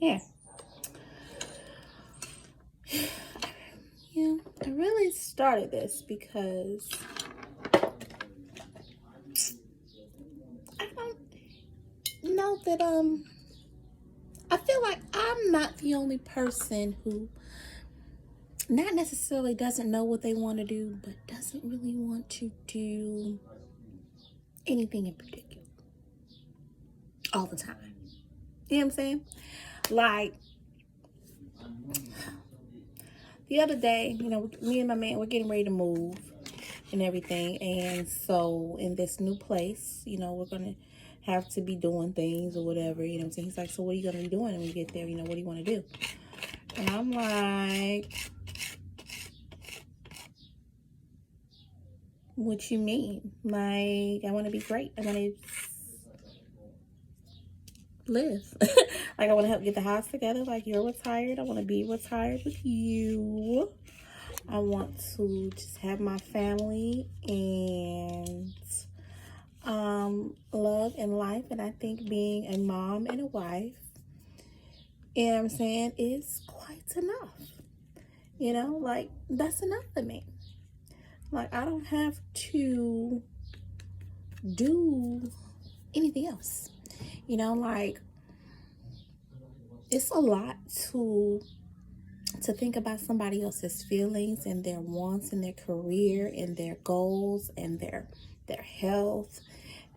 Yeah. Yeah, I really started this because I don't know that I feel like I'm not the only person who not necessarily doesn't know what they want to do, but doesn't really want to do anything in particular all the time. You know what I'm saying? Like the other day, me and my man, we're getting ready to move and everything. And so in this new place, we're going to have to be doing things or whatever. You know what I'm saying? He's like, so what are you going to be doing when we get there? What do you want to do? And I'm like, what you mean? Like, I want to be great. I want to live. Like, I want to help get the house together. Like, you're retired. I want to be retired with you. I want to just have my family and love and life. And I think being a mom and a wife, you know what I'm saying, is quite enough. Like, that's enough for me. Like, I don't have to do anything else. Like, it's a lot to think about somebody else's feelings and their wants and their career and their goals and their health,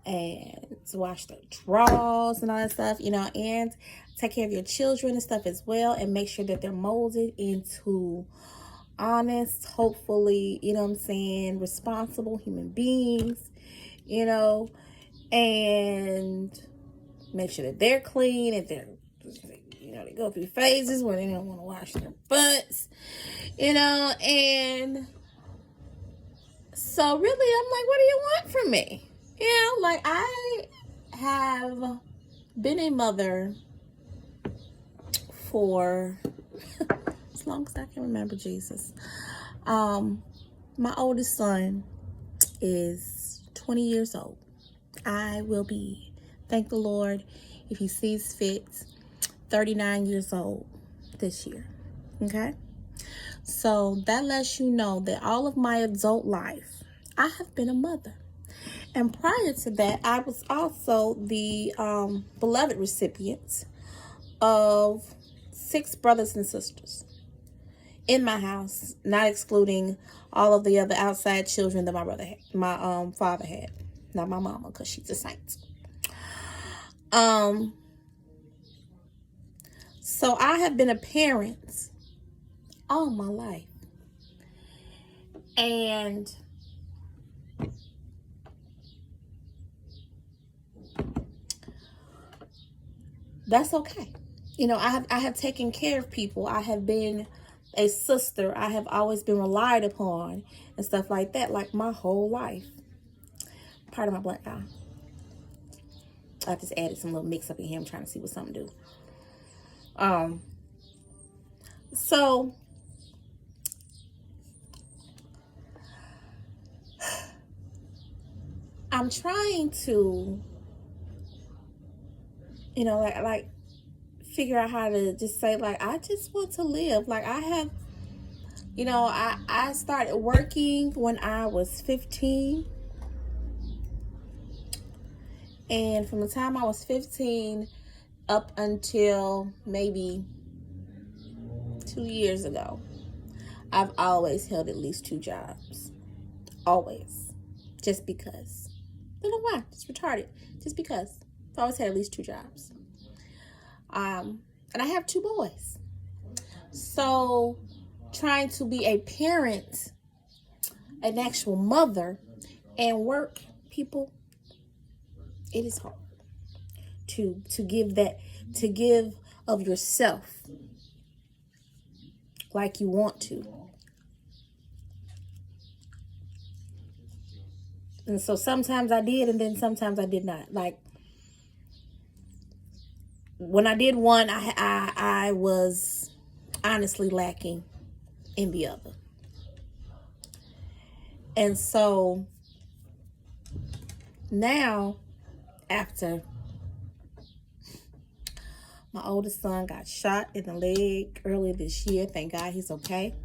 and to watch their draws and all that stuff, and take care of your children and stuff as well, and make sure that they're molded into honest, hopefully, responsible human beings, and make sure that they're clean, and they go through phases where they don't want to wash their butts, and so really I'm like, what do you want from me? Like, I have been a mother for as long as I can remember, Jesus. My oldest son is 20 years old. I will be, thank the Lord, if he sees fit, 39 years old this year. Okay? So that lets you know that all of my adult life, I have been a mother. And prior to that, I was also the beloved recipient of 6 brothers and sisters in my house, not excluding all of the other outside children that my brother had, my father had, not my mama, because she's a saint. So I have been a parent all my life, and that's okay. I have taken care of people. I have been a sister. I have always been relied upon and stuff like that, like my whole life. Part of my black eye. I just added some little mix up in here. I'm trying to see what something do. So I'm trying to, like figure out how to just say, like, I just want to live. Like, I have, I started working when I was 15. And from the time I was 15 up until maybe 2 years ago, I've always held at least 2 jobs. Always. Just because. I don't know why. Just retarded. Just because. I've always had at least 2 jobs. And I have 2 boys. So trying to be a parent, an actual mother, and work, people, it is hard to give of yourself like you want to. And so sometimes I did, and then sometimes I did not. Like, when I did one, I was honestly lacking in the other. And so now, after My oldest son got shot in the leg earlier this year. Thank God he's okay.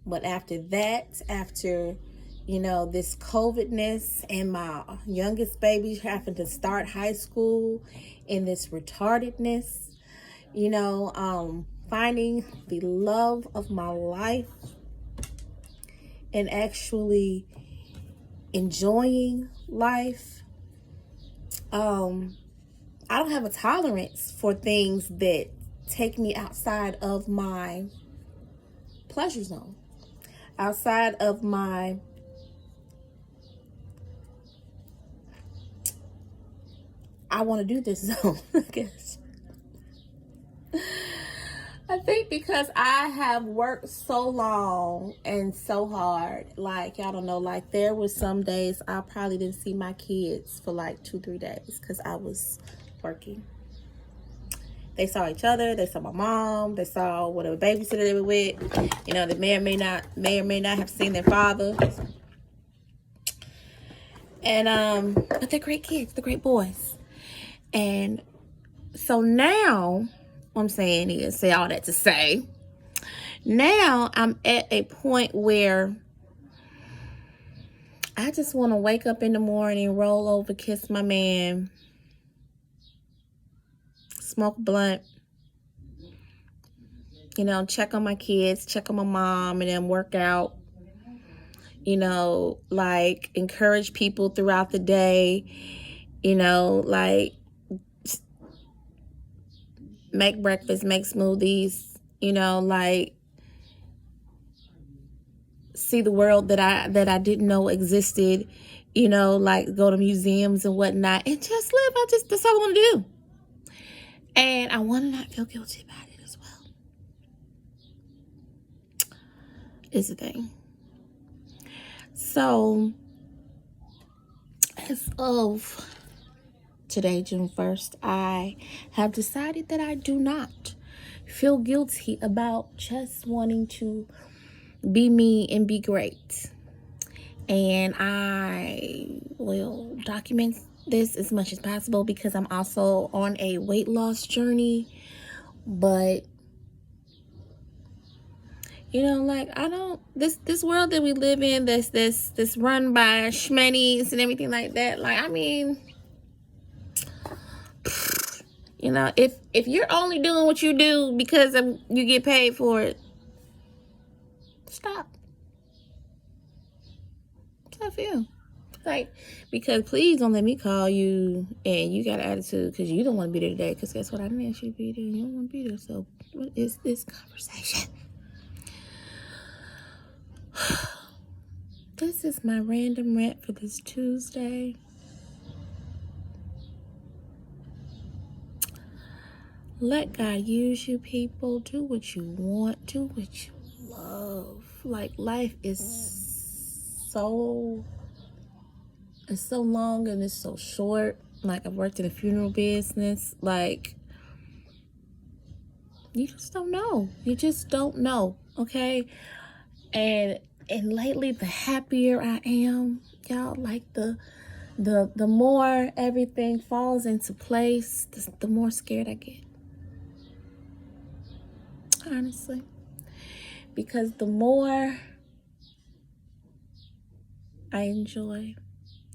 But after that, after, this COVIDness and my youngest baby having to start high school in this retardedness, finding the love of my life and actually enjoying life, I don't have a tolerance for things that take me outside of my pleasure zone, outside of my I want to do this zone, I guess. I think because I have worked so long and so hard, like, y'all don't know, like, there were some days I probably didn't see my kids for like 2-3 days because I was working. They saw each other, they saw my mom, they saw whatever babysitter they were with, they may or may not have seen their father. And but they're great kids, they're great boys. And so now, what I'm saying is, say all that to say, now I'm at a point where I just want to wake up in the morning, roll over, kiss my man, smoke a blunt, check on my kids, check on my mom, and then work out, like encourage people throughout the day, like make breakfast, make smoothies, like see the world that I didn't know existed, like go to museums and whatnot and just live. That's all I want to do. And I want to not feel guilty about it as well. Is the thing. So as of today, June 1st, I have decided that I do not feel guilty about just wanting to be me and be great. And I will document this as much as possible because I'm also on a weight loss journey. But like this world that we live in, this run by shmennies and everything like that, like, I mean, if you're only doing what you do because you get paid for it, stop. That's how I feel. Like, because please don't let me call you and you got an attitude because you don't want to be there today. Because guess what? I didn't ask you to be there. You don't want to be there. So what is this conversation? This is my random rant for this Tuesday. Let God use you, people. Do what you want. Do what you love. Like, life is it's so long and it's so short. Like, I've worked in the funeral business. Like, you just don't know. You just don't know, okay? And lately, the happier I am, y'all, like the more everything falls into place, the more scared I get. Honestly. Because the more I enjoy,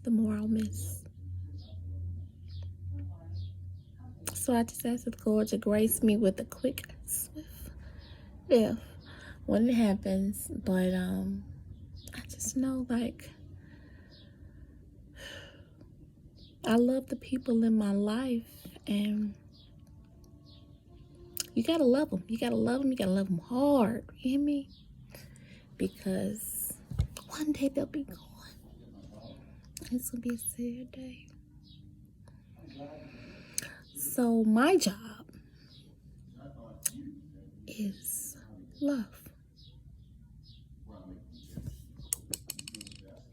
the more I'll miss. So I just ask the Lord to grace me with a quick, swift death when it happens. But I just know, like, I love the people in my life, and you gotta love them. You gotta love them. You gotta love them hard. You hear me? Because one day they'll be gone. It's gonna be a sad day. So my job is love.